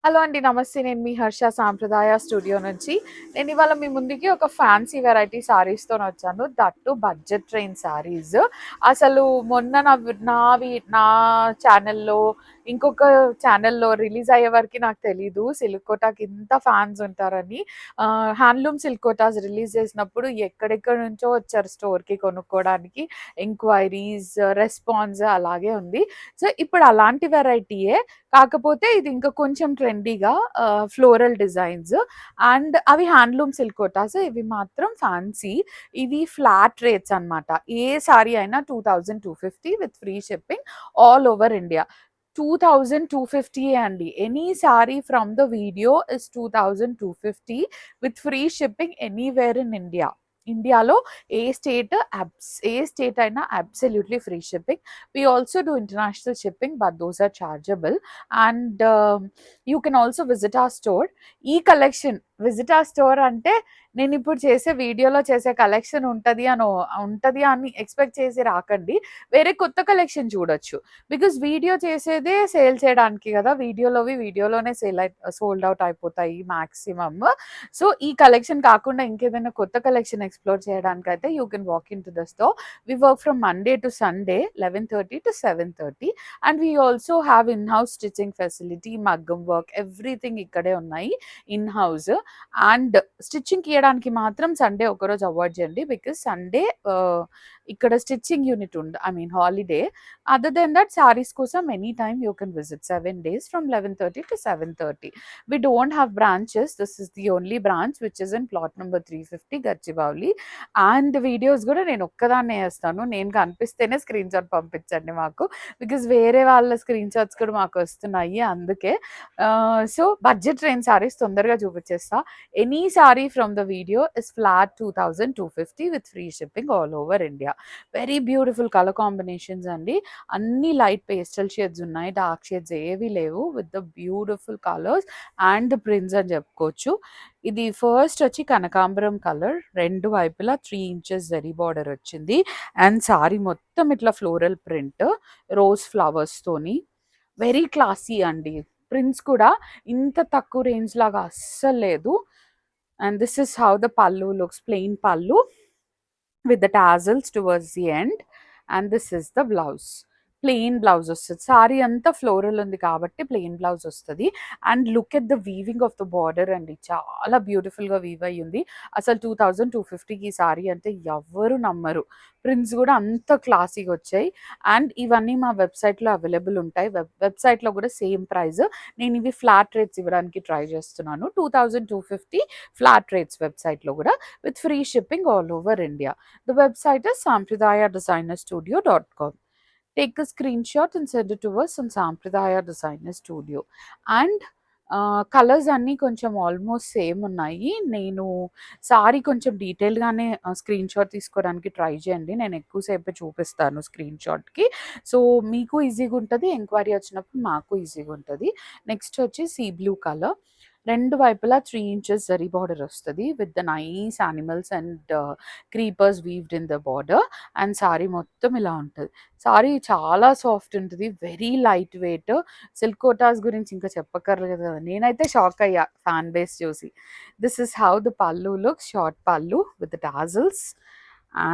Hello అండి. నమస్తే. నేను మీ హర్ష సాంప్రదాయ స్టూడియో నుంచి. నేను ఇవాళ మీ ముందుకి ఒక ఫ్యాన్సీ వెరైటీ శారీస్‌తోనొచ్చాను. That too budget train sarees. అసలు మొన్న నా ఛానెల్‌లో, ఇంకొక ఛానెల్‌లో రిలీజ్ అయ్యే వరకి నాకు తెలీదు సిల్క్ కోటాకి ఇంత ఫ్యాన్స్ ఉంటారని. హ్యాండ్లూమ్ సిల్క్ కోటాస్ రిలీజ్ చేసినప్పుడు ఎక్కడెక్కడి నుంచో వచ్చారు స్టోర్‌కి కొనుక్కోవడానికి. ఎంక్వైరీస్, రెస్పాన్స్ అలాగే ఉంది. సో, ఇప్పుడు అలాంటి వెరైటీయే. కాకపోతే ఇది ఇంకా కొంచెం ట్రెండీగా ఫ్లోరల్ డిజైన్స్ అండ్ అవి హ్యాండ్లూమ్ సిల్క్ కోటాస్. ఇవి మాత్రం ఫ్యాన్సీ. ఇవి ఫ్లాట్ రేట్స్ అన్నమాట. ఏ సారీ అయినా 2250 with free shipping all over India. 2250 అండి. Any saree from the video is 2250 with free shipping anywhere in India. ఇండియాలో ఏ స్టేట్ అయినా absolutely free shipping. We also do international shipping, but those are chargeable. And you can also visit our store. ఈ collection visit our store అంటే నేను ఇప్పుడు చేసే వీడియోలో చేసే collection ఉంటది అని ఎక్స్పెక్ట్ చేసి రాకండి. వేరే కొత్త కలెక్షన్ చూడొచ్చు. బికాస్ వీడియో చేసేదే సేల్ చేయడానికి కదా. వీడియోలోనే సోల్డ్ అవుట్ అయిపోతాయి మాక్సిమమ్. సో ఈ కలెక్షన్ కాకుండా ఇంకేదైనా కొత్త కలెక్షన్ ఎక్స్ప్లోర్ చేయడానికైతే you can walk into the store. We work from Monday to Sunday, 11:30 to 7:30. And we also have in-house stitching facility, maggam work, everything ikkade unnai in-house. And stitching kiyadaniki matram Sunday okaroju avoid cheyandi because Sunday ikkada stitching unit holiday. Other than that, sarees kosam anytime you can visit 7 days from 11:30 to 7:30. We don't have branches. This is the only branch which is in plot number 350 Gachibowli. And videos కూడా నేను ఒక్కదాన్నే వేస్తాను. నేను కనిపిస్తేనే screen shot పంపించండి మాకు. Because వేరే వాళ్ళ screen shots కూడా మాకు వస్తున్నాయి అందుకే. సో బడ్జెట్ ట్రైన్ సారీస్ తొందరగా చూపించేస్తా. Any saree from the video is flat 2250 with free shipping all over India. Very beautiful colour combinations అండి. అన్ని లైట్ పేస్టల్ షేడ్స్ ఉన్నాయి, డార్క్ షేడ్స్ ఏవి లేవు. With the beautiful colours and prints అని చెప్పుకోవచ్చు. ఇది ఫస్ట్ వచ్చి కనకాంబరం కలర్, రెండు వైపులా 3 ఇంచెస్ జరీ బార్డర్ వచ్చింది. అండ్ సారీ మొత్తం ఇట్లా ఫ్లోరల్ ప్రింట్, రోజ్ ఫ్లవర్స్ తోని వెరీ క్లాసీ అండి. ప్రింట్స్ కూడా ఇంత తక్కువ రేంజ్ లాగా అస్సలు లేదు. And this is how the pallu looks, plain పల్లు with the tassels towards the end. And this is the blouse. Plain blouse వస్తుంది. సారీ అంతా ఫ్లోరల్ ఉంది కాబట్టి ప్లెయిన్ బ్లౌజ్ వస్తుంది. And look at the weaving of the border అండి. చాలా బ్యూటిఫుల్గా weave అయ్యి ఉంది. అసలు 2250కి ఈ సారీ అంటే ఎవ్వరు నమ్మరు. ప్రింట్స్ కూడా అంత క్లాసీగా వచ్చాయి. అండ్ ఇవన్నీ మా వెబ్సైట్లో అవైలబుల్ ఉంటాయి. వెబ్సైట్లో కూడా సేమ్ ప్రైస్. నేను ఇవి ఫ్లాట్ రేట్స్ ఇవ్వడానికి ట్రై చేస్తున్నాను. 2250 ఫ్లాట్ రేట్స్ వెబ్సైట్లో కూడా with free shipping all over India. The website is sampradayadesignerstudio.com. Take a screenshot and send it to us on Sampradaya Designer Studio. And colours అన్నీ కొంచెం almost same ఉన్నాయి. నేను sorry కొంచెం డీటెయిల్గానే screen shot తీసుకోవడానికి try చేయండి. నేను ఎక్కువసేపు చూపిస్తాను స్క్రీన్ షాట్కి. సో మీకు ఈజీగా ఉంటుంది, ఎంక్వైరీ వచ్చినప్పుడు మాకు ఈజీగా ఉంటుంది. నెక్స్ట్ వచ్చి సీ బ్లూ కలర్, రెండు వైపులా 3 ఇంచెస్ జరీ బార్డర్ వస్తుంది with the nice animals and creepers weaved in the border. And sorry మొత్తం ఇలా ఉంటుంది. సారీ చాలా సాఫ్ట్ ఉంటుంది, very light weight. Silk Kotas గురించి ఇంకా చెప్పక్కర్లేదు కదా. నేనైతే షాక్ అయ్యా ఫ్యాన్ బేస్ చూసి. This is how the pallu looks, short పల్లు with the tassels.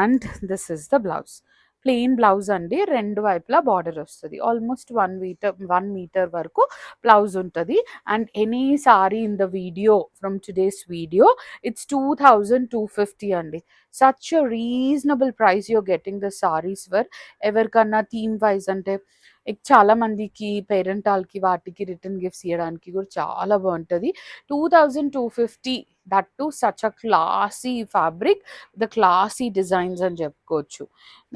And this is the blouse. Plain blouse అండి, రెండు వైపులా బార్డర్ వస్తుంది. ఆల్మోస్ట్ 1 మీటర్ వరకు బ్లౌజ్ ఉంటుంది. And any sorry in the video from today's video it's 2250 అండి. Such a reasonable price you're getting the saris for. ఎవరికన్నా theme wise అంటే చాలా మందికి పేరెంటాల్కి వాటికి రిటర్న్ గిఫ్ట్స్ ఇవ్వడానికి కూడా చాలా బాగుంటుంది. 2250, that to such a classy fabric, the classy designs అని చెప్పుకోవచ్చు.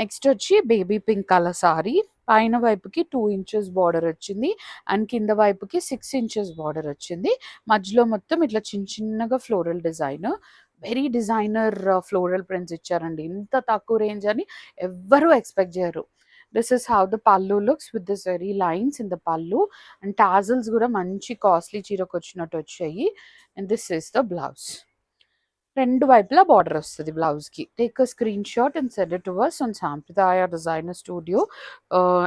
నెక్స్ట్ వచ్చి బేబీ పింక్ కలర్ సారీ. పైన వైపుకి 2 ఇంచెస్ బార్డర్ వచ్చింది అండ్ కింద వైపుకి 6 ఇంచెస్ బార్డర్ వచ్చింది. మధ్యలో మొత్తం ఇట్లా చిన్న చిన్నగా floral design, very designer floral prints ఇచ్చారండి. ఇంత తక్కువ రేంజ్ అని ఎవ్వరూ ఎక్స్పెక్ట్ చేయరు. This is how the pallu looks with this very lines in the పల్లు. అండ్ టాజల్స్ కూడా మంచి కాస్ట్లీ చీరకు వచ్చినట్టు వచ్చాయి. And this is the blouse. రెండు వైపులా బార్డర్ వస్తది బ్లౌజ్‌కి. Take a screen shot and send it to us on Sampradaya Designer Studio.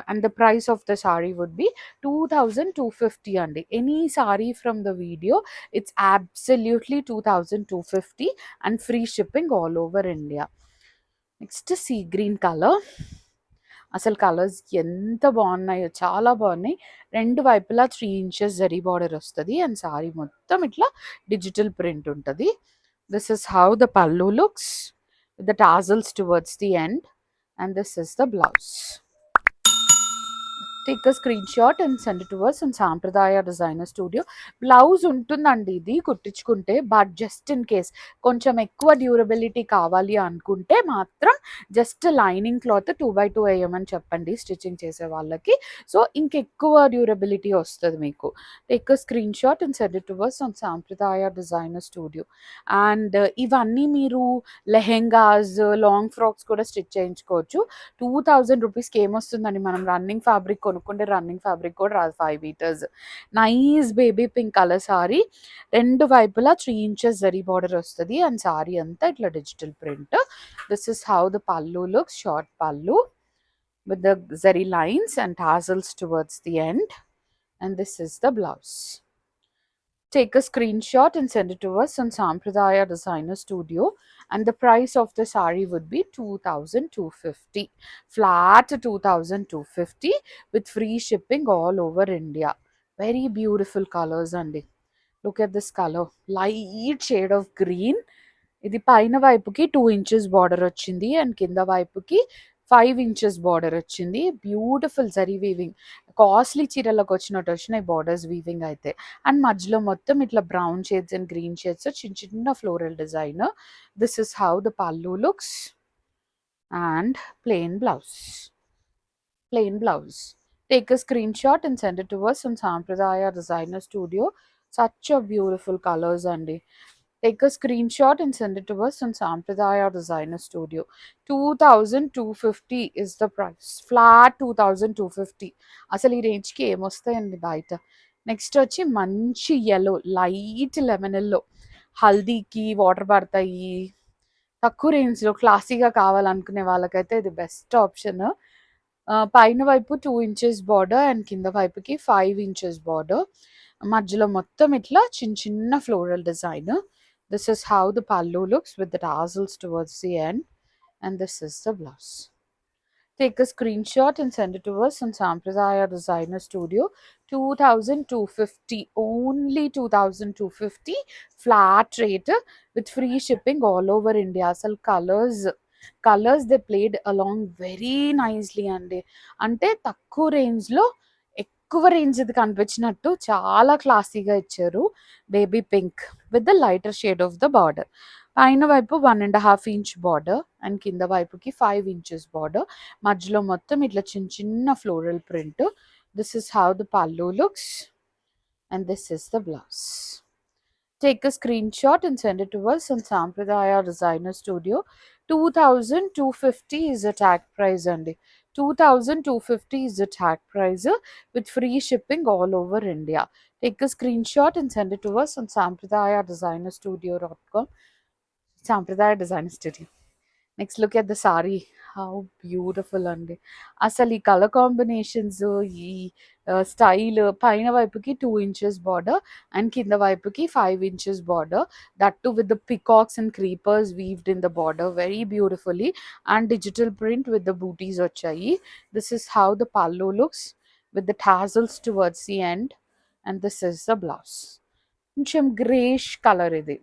And the price of the saree would be 2250 అండి. Any saree from the video, it's absolutely 2250 and free shipping all over India. Next sea green colour. అసలు colours ఎంత బాగున్నాయో, చాలా బాగున్నాయి. రెండు వైపులా 3 inches zari border వస్తది and sorry మొత్తం ఇట్లా డిజిటల్ ప్రింట్ ఉంటది. This is how the pallu looks with the tassels towards the end, and this is the blouse. Take a screen shot and send to us on Sampradaya designer studio. Blouse ఉంటుందండి ఇది కుట్టించుకుంటే, but just in case కొంచెం ఎక్కువ durability కావాలి అనుకుంటే మాత్రం just lining cloth 2x2 వేయమని చెప్పండి stitching చేసే వాళ్ళకి. సో ఇంకెక్కువ డ్యూరబిలిటీ వస్తుంది మీకు. Take a screen shot and send to us on Sampradaya designer studio. And ఇవన్నీ మీరు లెహెంగాస్, లాంగ్ ఫ్రాక్స్ కూడా స్టిచ్ చేయించుకోవచ్చు. 2000 రూపీస్కి ఏమొస్తుందండి, మనం రన్నింగ్ ఫ్యాబ్రిక్ కొనుక్కుంటే రన్నింగ్ ఫ్యాబ్రిక్ కూడా రాదు. 5 metres nice baby pink colour sari. రెండు వైపులా 3 ఇంచెస్ జరీ బార్డర్ వస్తుంది అండ్ సారీ అంతా ఇట్లా digital print. This is how the pallu looks. Short pallu with the zari lines and tassels towards the end, and this is the blouse. Take a screenshot and send it to us on Sampradaya Designer Studio, and the price of the saree would be 2250, flat 2250 with free shipping all over India. Very beautiful colors andi. Look at this color, light shade of green. ఇది పైన వైపుకి 2 inches border వచ్చింది and కింద వైపుకి 5 inches border వచ్చింది. Beautiful zari weaving, costly చీరలకు వచ్చినట్టు వచ్చినాయి బార్డర్స్ వీవింగ్ అయితే. అండ్ మధ్యలో మొత్తం ఇట్లా brown shades and green shades చిన్న చిన్న floral design. This is how the pallu looks and plain blouse. Plain blouse. Take a screenshot and send it to us on Sampradaya Designer Studio. Such a beautiful colors andi. Take a screenshot and send it to us on Sampradaya Designer Studio. 2250 is the price. Flat 2250. అసలు ఈ రేంజ్కి ఏమొస్తాయండి బయట. Next వచ్చి మంచి yellow, light lemon yellow. హల్దీకి water పడతాయి, తక్కువ రేంజ్లో క్లాసీగా కావాలనుకునే వాళ్ళకైతే ఇది బెస్ట్ ఆప్షన్. పైన వైపు 2 ఇంచెస్ బార్డర్ అండ్ కింద వైపుకి 5 ఇంచెస్ బార్డర్. మధ్యలో మొత్తం ఇట్లా చిన్న చిన్న floral design. This is how the pallu looks with the tassels towards the end, and this is the blouse. Take a screenshot and send it to us on Sampradaya Designer Studio. 2250, only 2250, flat rate with free shipping all over India. Asal colors they played along very nicely అండి. అంటే తక్కువ రేంజ్లో ఎక్కువ range ఇది కనిపించినట్టు చాలా క్లాసీగా ఇచ్చారు. Baby pink with the lighter shade of the border. పైన వైపు 1.5 ఇంచ్ బార్డర్ అండ్ కింద వైపుకి 5 ఇంచెస్ బార్డర్. మధ్యలో మొత్తం ఇట్లా చిన్న చిన్న floral print. This is how the pallu looks and this is the blouse. Take a screenshot and send it to us on Sampradaya Designer Studio. 2250 is the tag price andi. 2250 is the tag price with free shipping all over India. Take a screenshot and send it to us on sampradaya.designerstudio.com. Sampradaya Designer Studio. Next look at the sorry. How beautiful అండి. అసలు ఈ colour combinations, ఈ style, పైన వైపుకి 2 inches border and కింద వైపుకి 5 inches border. That too with the peacocks and creepers weaved in the border very beautifully. And digital print with the butis వచ్చాయి. This is how the pallu looks with the tassels towards the end, and this is the blouse. కొంచెం greyish colour ఇది.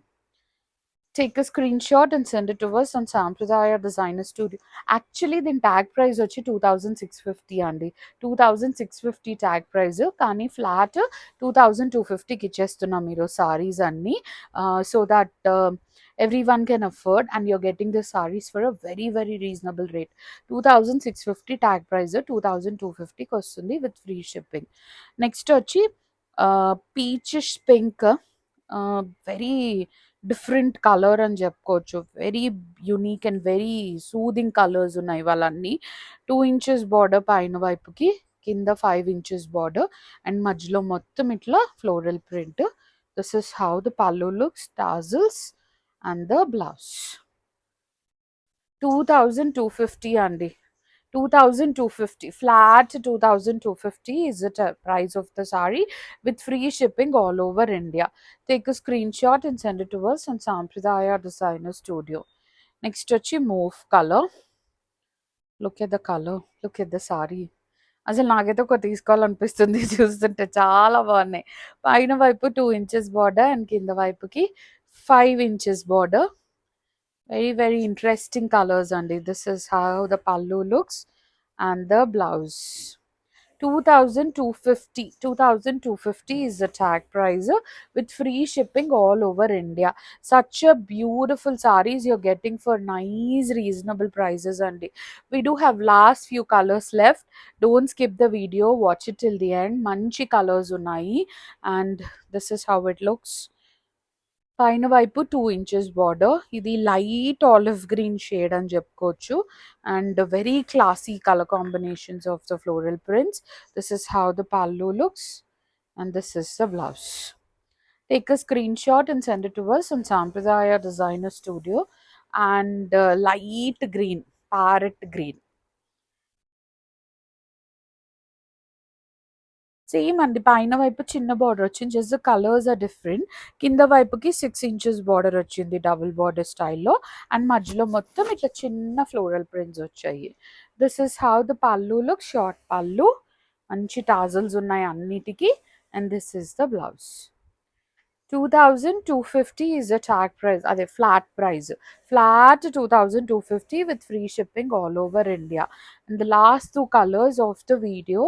Take a screenshot and send it to us on Sampradaya Designer Studio. Actually, దీని tag price వచ్చి 2650 అండి. 2650 tag price, కానీ flat 2250కి ఇచ్చేస్తున్నాం మీరు సారీస్ అన్నీ. So that everyone can afford and you're getting the sarees for a very very reasonable rate. 2650 tag price 2250కి వస్తుంది with free shipping. Next వచ్చి peachish pink, very different colour అని చెప్పుకోవచ్చు. Very unique and very soothing colours ఉన్నాయి వాళ్ళన్నీ. 2 inches border పైన వైపుకి, కింద 5 inches border and మధ్యలో మొత్తం ఇట్లా floral print. This is how the pallu looks, tassels and the blouse. 2250 అండి. 2250 flat. 2250 is the price of the saree with free shipping all over India. Take a screenshot and send it to us on Sampradaya Designer Studio. Next వచ్చి mauve color. Look at the color. Look at the saree. అసలు నాకైతే ఒక తీసుకోవాలనిపిస్తుంది చూస్తుంటే చాలా బాగున్నాయి. పైన వైపు 2 inches border and కింద వైపుకి 5 inches border. Very interesting colors అండి. This is how the pallu looks and the blouse. 2250 is the tag price with free shipping all over India. Such a beautiful sarees you're getting for nice reasonable prices అండి. We do have last few colors left. Don't skip the video, watch it till the end. మంచి colors ఉన్నాయి and this is how it looks. పైన వైపు 2 inches border. ఇది light olive green shade అని చెప్పుకోవచ్చు and very classy colour combinations of the floral prints. This is how the pallu looks and this is the blouse. Take a screenshot and send it to us on Sampradaya Designer Studio. And light green, parrot green. Same అండి. పైన వైపు చిన్న border వచ్చింది. Just the colours are different. కింద వైపుకి 6 inches border వచ్చింది double border స్టైల్లో and మధ్యలో మొత్తం ఇట్లా చిన్న ఫ్లోరల్ ప్రింట్స్ వచ్చాయి. This is how the pallu look. Short pallu, మంచి టాజల్స్ ఉన్నాయి అన్నిటికీ and this is the blouse. 2250 is the tag price, అదే flat price. Flat 2250 with free shipping all over India. And the last two colors of the video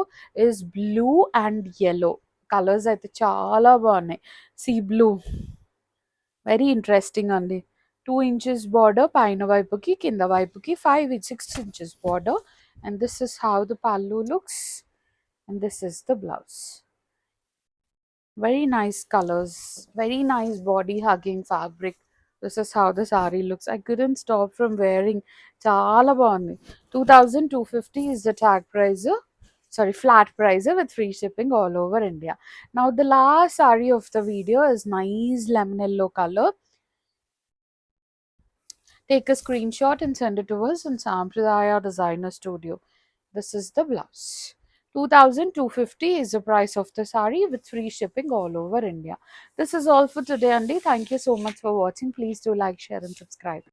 is blue and yellow. Colors అయితే చాలా బాగున్నాయి. See blue. Very interesting అండి. 2 inches border పైన వైపుకి కింద వైపుకి 6 inches border and this is how the pallu looks and this is the blouse. Very nice colors, very nice body hugging fabric. This is how the saree looks. I couldn't stop from wearing. Chala bagundi. 2250 is the tag price. Sorry, flat price with free shipping all over India. Now the last saree of the video is nice lemon yellow color. Take a screenshot and send it to us on Sampradaya Designer Studio. This is the blouse. 2250 is the price of the saree with free shipping all over India. This is all for today, Andy. Thank you so much for watching. Please do like, share and subscribe.